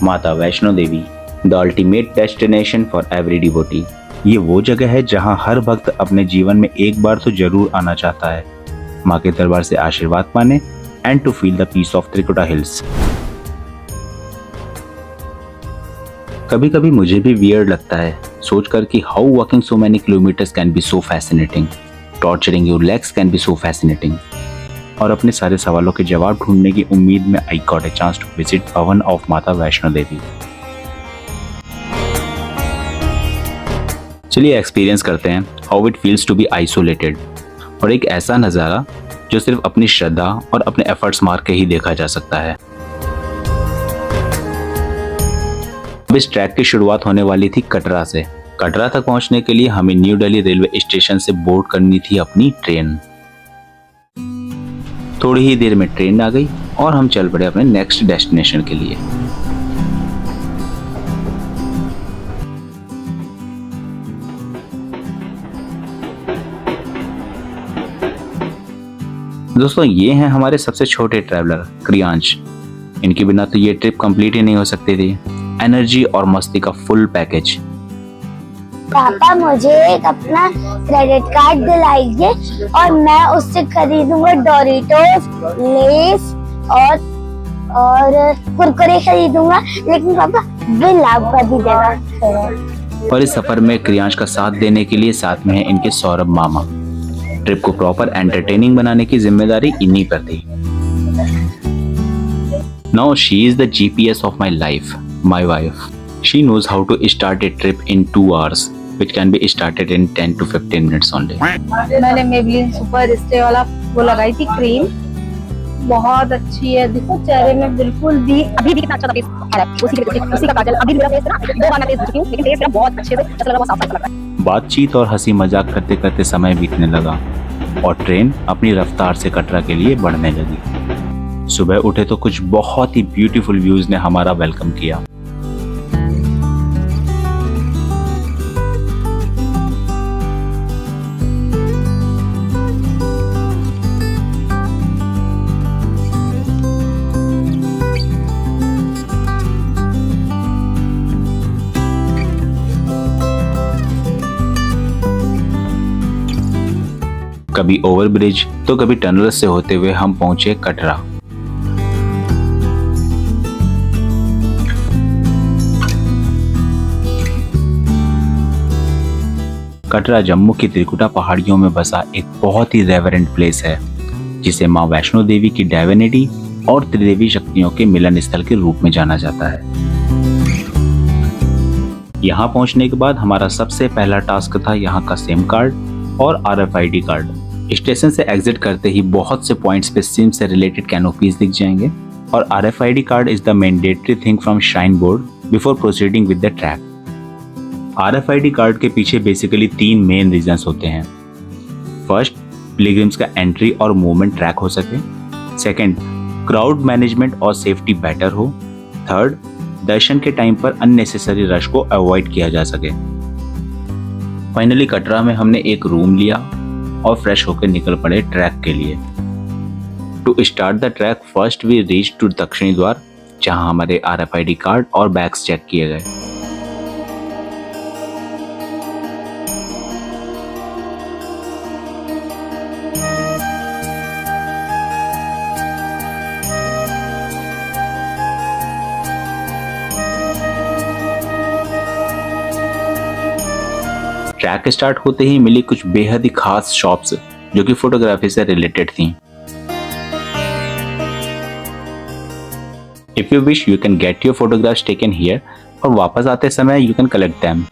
माता Vaishno Devi, the ultimate destination for every devotee. ये वो जगह है जहां हर भक्त अपने जीवन में एक बार तो जरूर आना चाहता है, माँ के दरबार से आशीर्वाद पाने and to feel the peace of Trikuta hills. कभी कभी मुझे भी वियर्ड लगता है सोचकर कि how walking so many kilometres can be so fascinating, torturing your legs can be so fascinating. और अपने सारे सवालों के जवाब ढूंढने की उम्मीद में I got a chance to visit Bhawan of Mata Vaishno Devi. चलिए एक्सपीरियंस करते हैं how it feels to be isolated, और एक ऐसा नज़ारा जो सिर्फ अपनी श्रद्धा और अपने एफर्ट्स मार के ही देखा जा सकता है। अब इस ट्रैक की शुरुआत होने वाली थी कटरा से। कटरा तक पहुंचने के लिए हमें न्यू दिल्ली रेलवे स्टेशन से बोर्ड करनी थी अपनी ट्रेन। थोड़ी ही देर में ट्रेन आ गई और हम चल पड़े अपने नेक्स्ट डेस्टिनेशन के लिए। दोस्तों, ये हैं हमारे सबसे छोटे ट्रैवलर क्रियांश। इनके बिना तो ये ट्रिप कंप्लीट ही नहीं हो सकती थी। एनर्जी और मस्ती का फुल पैकेज। पापा मुझे एक अपना क्रेडिट कार्ड दिलाइए और मैं उससे खरीदूंगा डोरिटोस, लेस और कुरकुरे खरीदूंगा, लेकिन पापा बिल आपका दीजिएगा। और इस सफर में क्रियांश का साथ देने के लिए साथ में है इनके सौरभ मामा। ट्रिप को प्रॉपर एंटरटेनिंग बनाने की जिम्मेदारी इन्हीं पर थी। Now she is the GPS of my life, my wife. She knows how to start a trip in 2 hours, which can be started in 10 to 15 minutes only. मैंने मेबलिन सुपर स्टे वाला वो लगाई थी क्रीम, बहुत अच्छी है। देखो चेहरे में बिल्कुल भी अभी भी कितना अच्छा फेस है। उसी का काजल अभी मेरा फेस ना 2 बार मैं फेस धो चुकी हूं, लेकिन फेस मेरा बहुत अच्छे से ऐसा लग रहा है, साफ साफ लग रहा है। बातचीत और हंसी मजाक करते करते समय बीतने लगा और ट्रेन अपनी रफ्तार से कटरा के लिए बढ़ने लगी। सुबह उठे तो कुछ बहुत ही ब्यूटीफुल व्यूज ने हमारा वेलकम किया। कभी ओवरब्रिज तो कभी टनल से होते हुए हम पहुंचे कटरा। कटरा जम्मू की त्रिकुटा पहाड़ियों में बसा एक बहुत ही रेवरेंट प्लेस है, जिसे मां वैष्णो देवी की डायविनिटी और त्रिदेवी शक्तियों के मिलन स्थल के रूप में जाना जाता है। यहाँ पहुंचने के बाद हमारा सबसे पहला टास्क था यहाँ का सिम कार्ड और RFID कार्ड। स्टेशन से एग्जिट करते ही बहुत से पॉइंट्स पे सिम से रिलेटेड कैनोपीज दिख जाएंगे और RFID card is the mandatory thing from shrine board before proceeding with the track. RFID card के पीछे बेसिकली 3 मेन रीजंस होते हैं। फर्स्ट, पिलग्रिम्स का एंट्री और मूवमेंट ट्रैक हो सके। सेकंड, क्राउड मैनेजमेंट और सेफ्टी बेटर हो। थर्ड, दर्शन के टाइम पर अननेसेसरी रश को अवॉइड किया जा सके। फाइनली कटरा में हमने एक रूम लिया और फ्रेश होकर निकल पड़े ट्रैक के लिए। To start the track first we reach to Dakshini Dwar, जहां हमारे RFID कार्ड और बैग्स चेक किए गए। ट्रैक स्टार्ट होते ही मिली कुछ बेहद ही खास शॉप्स जो कि फोटोग्राफी से रिलेटेड थी। If you wish you can get your photographs taken here, और वापस आते समय यू कैन कलेक्ट देम।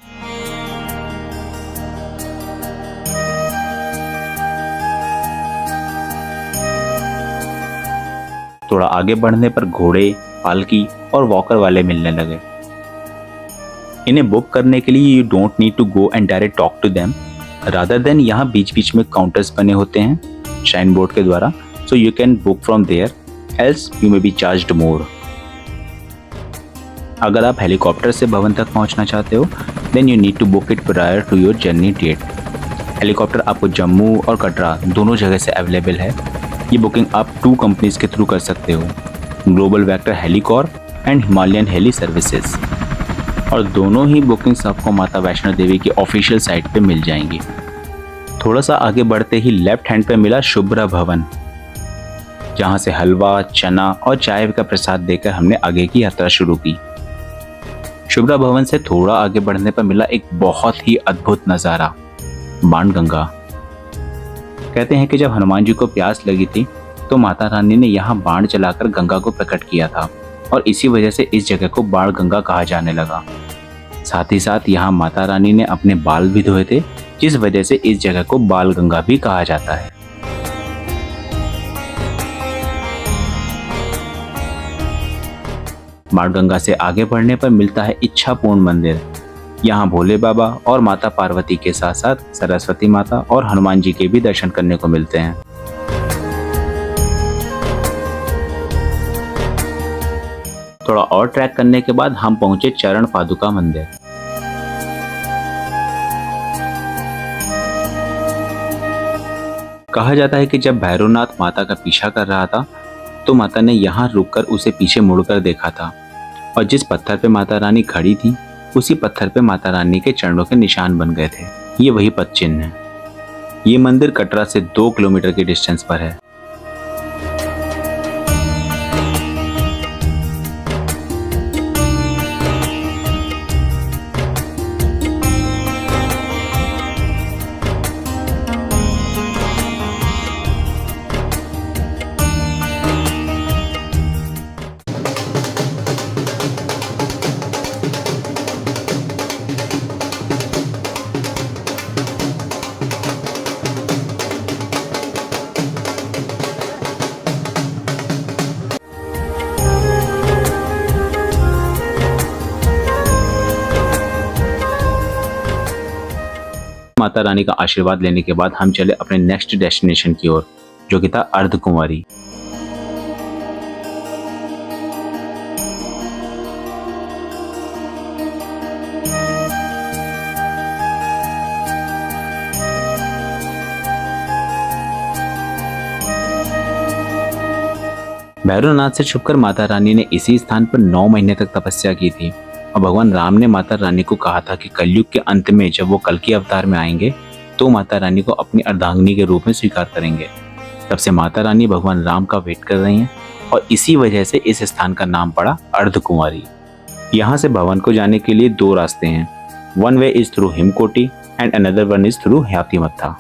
थोड़ा आगे बढ़ने पर घोड़े, पालकी और वॉकर वाले मिलने लगे। इन्हें बुक करने के लिए you don't need to go and direct talk to them, rather than यहाँ बीच बीच में काउंटर्स बने होते हैं शाइन बोर्ड के द्वारा, so you can book from there, else you may be charged more. अगर आप हेलीकॉप्टर से भवन तक पहुंचना चाहते हो then you need to book it prior to your journey date. Helicopter आपको जम्मू और कटरा दोनों जगह से अवेलेबल है। ये बुकिंग आप 2 कंपनीज के थ्रू कर सकते हो, Global Vectra Helicorp and Himalayan Heli services. और दोनों ही बुकिंग्स आपको माता वैष्णो देवी की ऑफिशियल साइट पे मिल जाएंगी। थोड़ा सा आगे बढ़ते ही लेफ्ट हैंड पे मिला शुभ्रा भवन, जहां से हलवा, चना और चाय का प्रसाद देकर हमने आगे की यात्रा शुरू की। शुभ्रा भवन से थोड़ा आगे बढ़ने पर मिला एक बहुत ही अद्भुत नज़ारा, बाणगंगा। कहते हैं कि जब हनुमान जी को प्यास लगी थी तो माता रानी ने यहाँ बाण चलाकर गंगा को प्रकट किया था और इसी वजह से इस जगह को बाणगंगा कहा जाने लगा। साथ ही साथ यहाँ माता रानी ने अपने बाल भी धोए थे, जिस वजह से इस जगह को बालगंगा भी कहा जाता है। बाणगंगा से आगे बढ़ने पर मिलता है इच्छापूर्ण मंदिर। यहाँ भोले बाबा और माता पार्वती के साथ साथ सरस्वती माता और हनुमान जी के भी दर्शन करने को मिलते हैं। थोड़ा और ट्रैक करने के बाद हम पहुंचे चरण पादुका मंदिर। कहा जाता है कि जब भैरवनाथ माता का पीछा कर रहा था तो माता ने यहाँ रुककर उसे पीछे मुड़कर देखा था और जिस पत्थर पे माता रानी खड़ी थी उसी पत्थर पे माता रानी के चरणों के निशान बन गए थे। ये वही पद चिन्ह है। ये मंदिर कटरा से 2 किलोमीटर की डिस्टेंस पर है। माता रानी का आशीर्वाद लेने के बाद हम चले अपने नेक्स्ट डेस्टिनेशन की ओर, जो कि था अर्धकुंवारी। भैरवनाथ से छुपकर माता रानी ने इसी स्थान पर 9 महीने तक तपस्या की थी और भगवान राम ने माता रानी को कहा था कि कलयुग के अंत में जब वो कल्कि अवतार में आएंगे तो माता रानी को अपनी अर्धांगिनी के रूप में स्वीकार करेंगे। तब से माता रानी भगवान राम का वेट कर रही हैं और इसी वजह से इस स्थान का नाम पड़ा अर्धकुंवारी। यहाँ से भवन को जाने के लिए 2 रास्ते हैं। One way is through Himkoti and another one is through Hathimatha.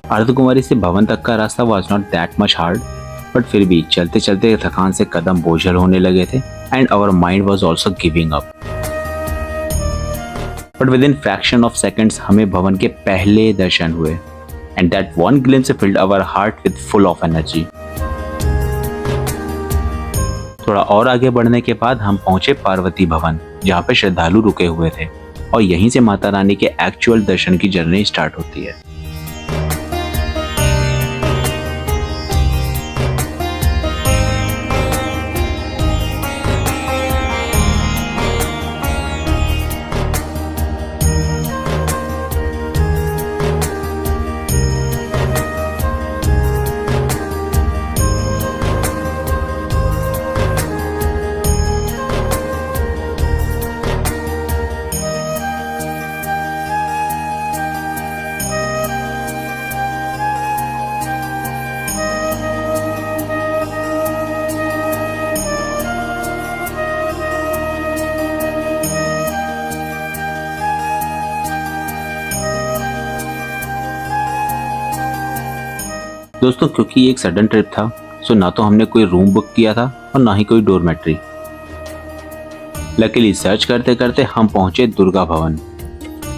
Ardhkuwari से भवन तक का रास्ता was not that much hard, but फिर भी चलते चलते थकान से कदम बोझल होने लगे थे and our mind was also giving up. But with in fraction of seconds हमें भवन के पहले दर्शन हुए and that one glimpse filled our heart with full of energy. थोड़ा और आगे बढ़ने के बाद हम पहुंचे पार्वती भवन, जहाँ पे श्रद्धालु रुके हुए थे और यहीं से माता रानी के एक्चुअल दर्शन की जर्नी स्टार्ट होती है। दोस्तों, क्योंकि ये एक सडन ट्रिप था सो ना तो हमने कोई रूम बुक किया था और ना ही कोई डोरमेट्री। लकीली सर्च करते करते हम पहुंचे दुर्गा भवन।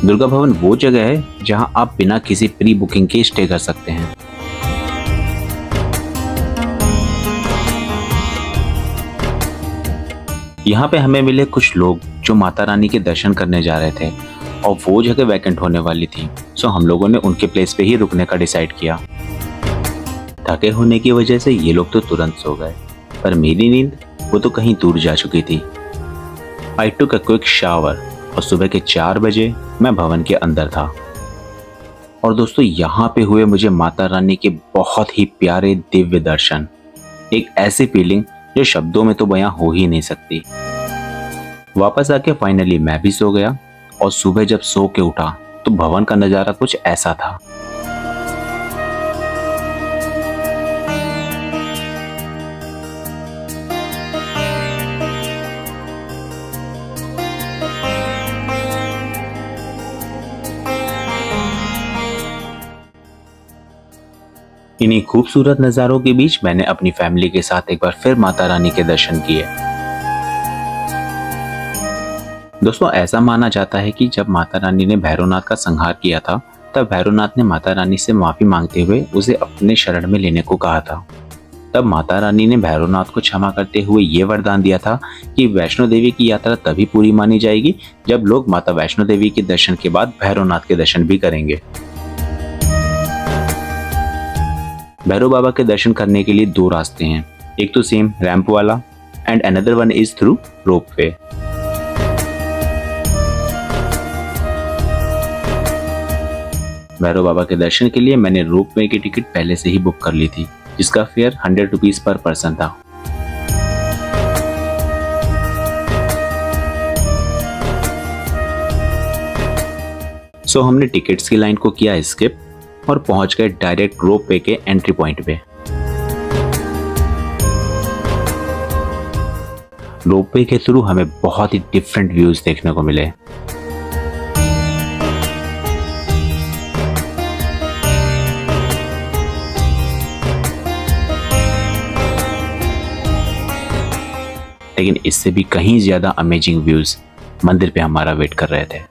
दुर्गा भवन वो जगह है जहां आप बिना किसी प्री बुकिंग के स्टे कर सकते हैं। यहाँ पे हमें मिले कुछ लोग जो माता रानी के दर्शन करने जा रहे थे और वो जगह वैकेंट होने वाली थी, सो हम लोगों ने उनके प्लेस पे ही रुकने का डिसाइड किया। थके होने की वजह से ये लोग तो तुरंत सो गए, पर मेरी नींद वो तो कहीं दूर जा चुकी थी। आई टुक अ क्विक शावर और सुबह के 4 बजे मैं भवन के अंदर था। और दोस्तों, यहाँ पे हुए मुझे माता रानी के बहुत ही प्यारे दिव्य दर्शन। एक ऐसी फीलिंग जो शब्दों में तो बयां हो ही नहीं सकती। वापस आके फाइनली मैं भी सो गया और सुबह जब सो के उठा तो भवन का नजारा कुछ ऐसा था। इन्हीं खूबसूरत नज़ारों के बीच मैंने अपनी फैमिली के साथ एक बार फिर माता रानी के दर्शन किए। दोस्तों, ऐसा माना जाता है कि जब माता रानी ने भैरवनाथ का संहार किया था, तब भैरवनाथ ने माता रानी से माफी मांगते हुए उसे अपने शरण में लेने को कहा था। तब माता रानी ने भैरवनाथ को क्षमा करते हुए ये वरदान दिया था कि वैष्णो देवी की यात्रा तभी पूरी मानी जाएगी जब लोग माता वैष्णो देवी के दर्शन के बाद भैरवनाथ के दर्शन भी करेंगे। भैरव बाबा के दर्शन करने के लिए 2 रास्ते हैं, एक तो सेम रैंप वाला and another one is through ropeway. Bhairav Baba के दर्शन के लिए मैंने रोपवे की टिकट पहले से ही बुक कर ली थी, जिसका फेयर 100 रुपीज पर पर्सन था। सो हमने टिकट्स की लाइन को किया स्किप और पहुंच गए डायरेक्ट रोपवे के एंट्री पॉइंट पे। रोपवे के थ्रू हमें बहुत ही डिफरेंट व्यूज देखने को मिले। लेकिन इससे भी कहीं ज्यादा अमेजिंग व्यूज मंदिर पे हमारा वेट कर रहे थे।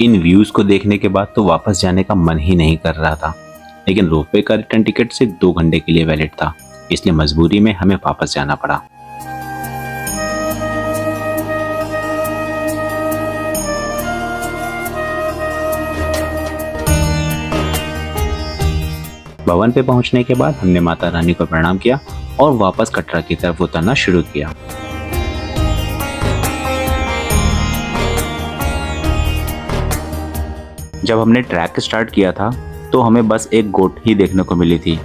इन व्यूज को देखने के बाद तो वापस जाने का मन ही नहीं कर रहा था, लेकिन रोपवे का रिटर्न टिकट सिर्फ 2 घंटे के लिए वैलिड था, इसलिए मजबूरी में हमें वापस जाना पड़ा। भवन पे पहुंचने के बाद हमने माता रानी को प्रणाम किया और वापस कटरा की तरफ उतरना शुरू किया। जब हमने ट्रैक स्टार्ट किया था तो हमें बस एक गोट ही देखने को मिली थी,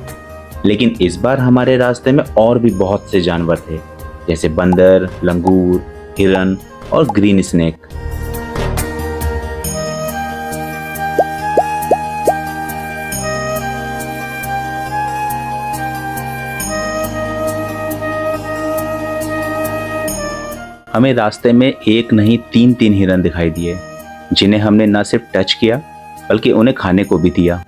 लेकिन इस बार हमारे रास्ते में और भी बहुत से जानवर थे, जैसे बंदर, लंगूर, हिरन और ग्रीन स्नेक। हमें रास्ते में एक नहीं 3 हिरन दिखाई दिए, जिन्हें हमने न सिर्फ टच किया बल्कि उन्हें खाने को भी दिया।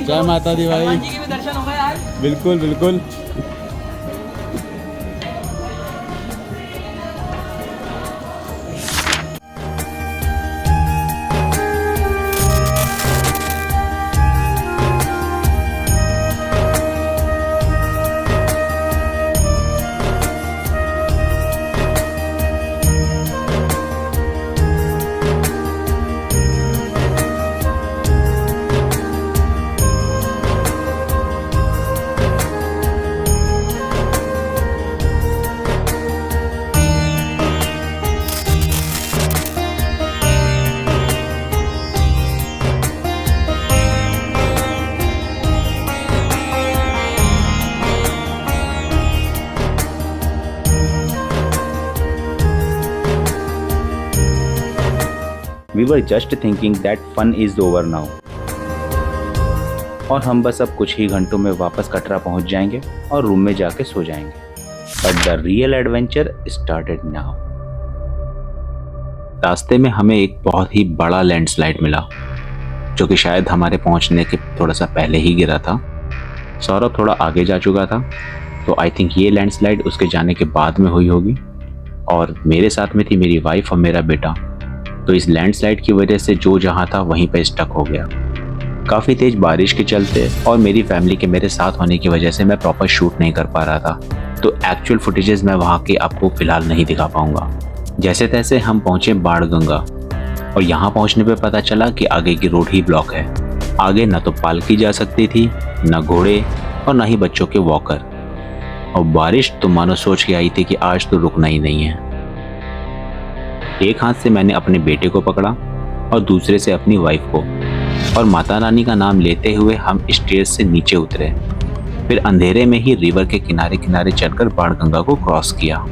जय माता दी भाई। बिल्कुल बिल्कुल। We were just thinking that fun is over now. और हम बस अब कुछ ही घंटों में वापस कटरा पहुंच जाएंगे और रूम में जाके सो जाएंगे। But the real adventure started now. रास्ते में हमें एक बहुत ही बड़ा लैंडस्लाइड मिला, जो कि शायद हमारे पहुंचने के थोड़ा सा पहले ही गिरा था। सौरभ थोड़ा आगे जा चुका था, तो आई थिंक ये लैंडस्लाइड उसके जाने के बाद में हुई होगी। और मेरे साथ में थी मेरी वाइफ और मेरा बेटा, तो इस लैंडस्लाइड की वजह से जो जहाँ था वहीं पे स्टक हो गया। काफ़ी तेज बारिश के चलते और मेरी फैमिली के मेरे साथ होने की वजह से मैं प्रॉपर शूट नहीं कर पा रहा था, तो एक्चुअल फुटेजेस मैं वहाँ के आपको फ़िलहाल नहीं दिखा पाऊँगा। जैसे तैसे हम पहुँचे बाणगंगा, और यहाँ पहुँचने पे पता चला कि आगे की रोड ही ब्लॉक है। आगे ना तो पालकी जा सकती थी, ना घोड़े और ना ही बच्चों के वॉकर। और बारिश तो मानो सोच के आई थी कि आज तो रुकना ही नहीं है। एक हाथ से मैंने अपने बेटे को पकड़ा और दूसरे से अपनी वाइफ को, और माता रानी का नाम लेते हुए हम स्टेज से नीचे उतरे। फिर अंधेरे में ही रिवर के किनारे किनारे चलकर बाणगंगा को क्रॉस किया।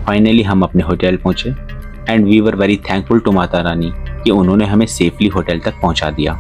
फाइनली हम अपने होटल पहुंचे and we were very thankful to Mata Rani कि उन्होंने हमें सेफली होटल तक पहुंचा दिया।